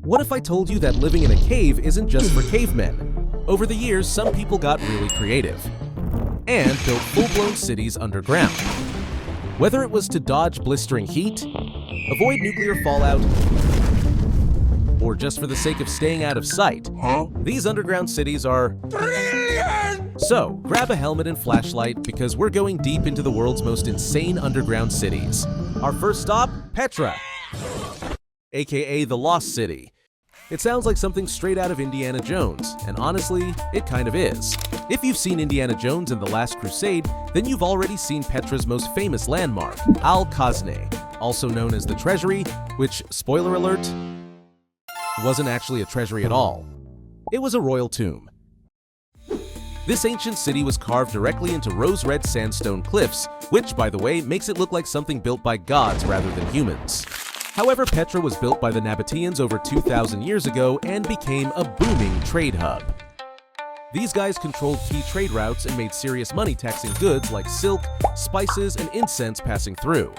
What if I told you that living in a cave isn't just for cavemen? Over the years, some people got really creative and built full-blown cities underground. Whether it was to dodge blistering heat, avoid nuclear fallout, or just for the sake of staying out of sight, these underground cities are brilliant! So, grab a helmet and flashlight because we're going deep into the world's most insane underground cities. Our first stop, Petra, aka the Lost City. It sounds like something straight out of Indiana Jones, and honestly, it kind of is. If you've seen Indiana Jones and the Last Crusade, then you've already seen Petra's most famous landmark, Al-Khazne, also known as the Treasury, which, spoiler alert, wasn't actually a treasury at all. It was a royal tomb. This ancient city was carved directly into rose-red sandstone cliffs, which, by the way, makes it look like something built by gods rather than humans. However, Petra was built by the Nabateans over 2,000 years ago and became a booming trade hub. These guys controlled key trade routes and made serious money taxing goods like silk, spices, and incense passing through.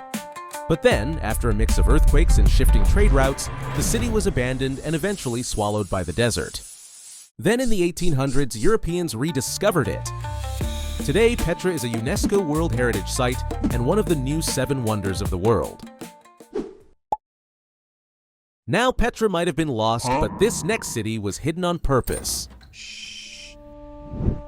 But then, after a mix of earthquakes and shifting trade routes, the city was abandoned and eventually swallowed by the desert. Then in the 1800s, Europeans rediscovered it. Today, Petra is a UNESCO World Heritage Site and one of the new 7 wonders of the world. Now, Petra might have been lost, but this next city was hidden on purpose.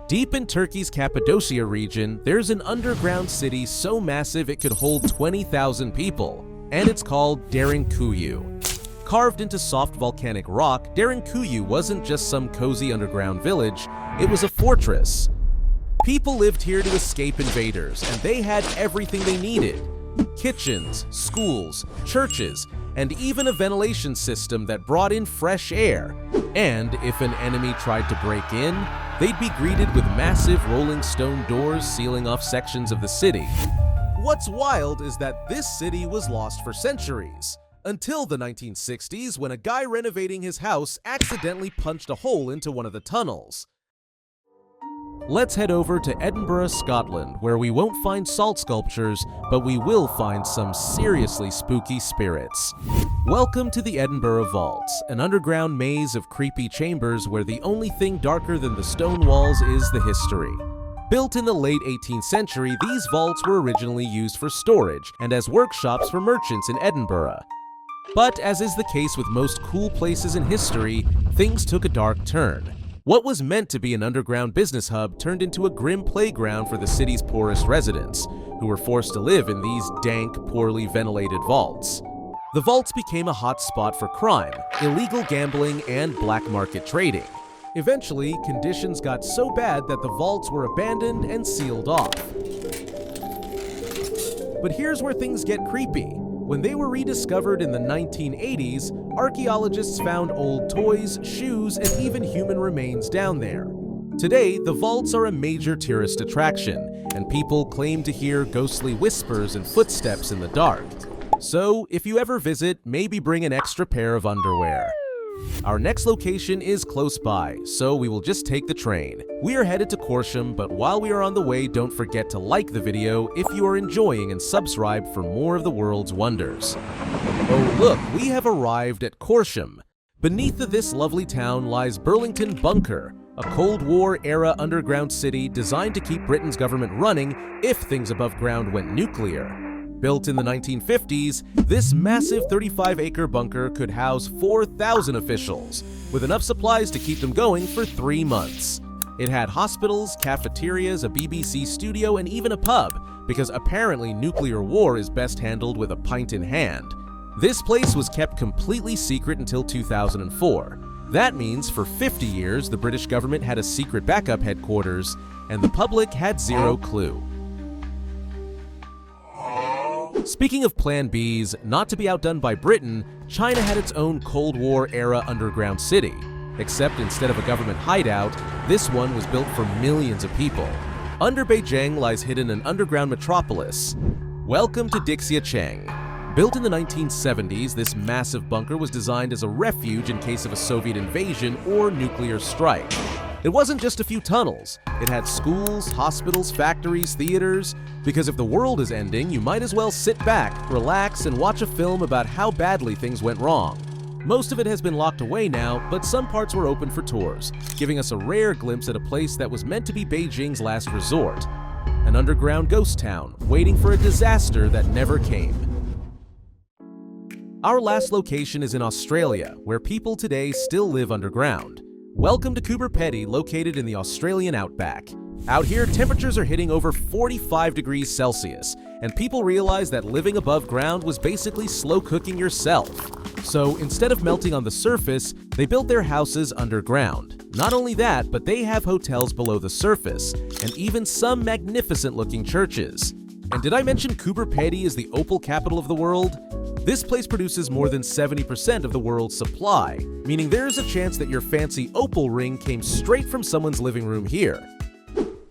Deep in Turkey's Cappadocia region, there's an underground city so massive it could hold 20,000 people, and it's called Derinkuyu. Carved into soft volcanic rock, Derinkuyu wasn't just some cozy underground village, it was a fortress. People lived here to escape invaders, and they had everything they needed. Kitchens, schools, churches, and even a ventilation system that brought in fresh air. And if an enemy tried to break in, they'd be greeted with massive rolling stone doors sealing off sections of the city. What's wild is that this city was lost for centuries, until the 1960s when a guy renovating his house accidentally punched a hole into one of the tunnels. Let's head over to Edinburgh, Scotland, where we won't find salt sculptures, but we will find some seriously spooky spirits. Welcome to the Edinburgh Vaults, an underground maze of creepy chambers where the only thing darker than the stone walls is the history. Built in the late 18th century, these vaults were originally used for storage and as workshops for merchants in Edinburgh. But as is the case with most cool places in history, things took a dark turn. What was meant to be an underground business hub turned into a grim playground for the city's poorest residents, who were forced to live in these dank, poorly ventilated vaults. The vaults became a hot spot for crime, illegal gambling, and black market trading. Eventually, conditions got so bad that the vaults were abandoned and sealed off. But here's where things get creepy. When they were rediscovered in the 1980s, archaeologists found old toys, shoes, and even human remains down there. Today, the vaults are a major tourist attraction, and people claim to hear ghostly whispers and footsteps in the dark. So, if you ever visit, maybe bring an extra pair of underwear. Our next location is close by, so we will just take the train. We are headed to Corsham, but while we are on the way, don't forget to like the video if you are enjoying and subscribe for more of the world's wonders. Oh look, we have arrived at Corsham. Beneath this lovely town lies Burlington Bunker, a Cold War-era underground city designed to keep Britain's government running if things above ground went nuclear. Built in the 1950s, this massive 35-acre bunker could house 4,000 officials, with enough supplies to keep them going for 3 months. It had hospitals, cafeterias, a BBC studio, and even a pub, because apparently nuclear war is best handled with a pint in hand. This place was kept completely secret until 2004. That means for 50 years, the British government had a secret backup headquarters, and the public had zero clue. Speaking of Plan Bs, not to be outdone by Britain, China had its own Cold War-era underground city. Except instead of a government hideout, this one was built for millions of people. Under Beijing lies hidden an underground metropolis. Welcome to Dixiacheng. Built in the 1970s, this massive bunker was designed as a refuge in case of a Soviet invasion or nuclear strike. It wasn't just a few tunnels. It had schools, hospitals, factories, theaters, because if the world is ending, you might as well sit back, relax, and watch a film about how badly things went wrong. Most of it has been locked away now, but some parts were open for tours, giving us a rare glimpse at a place that was meant to be Beijing's last resort. An underground ghost town, waiting for a disaster that never came. Our last location is in Australia, where people today still live underground. Welcome to Coober Pedy, located in the Australian outback. Out here, temperatures are hitting over 45 degrees Celsius, and people realize that living above ground was basically slow cooking yourself. So instead of melting on the surface, they built their houses underground. Not only that, but they have hotels below the surface, and even some magnificent-looking churches. And did I mention Coober Pedy is the opal capital of the world? This place produces more than 70% of the world's supply, meaning there is a chance that your fancy opal ring came straight from someone's living room here.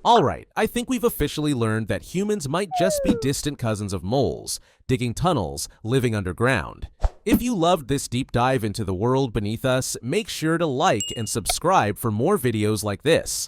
Alright, I think we've officially learned that humans might just be distant cousins of moles, digging tunnels, living underground. If you loved this deep dive into the world beneath us, make sure to like and subscribe for more videos like this.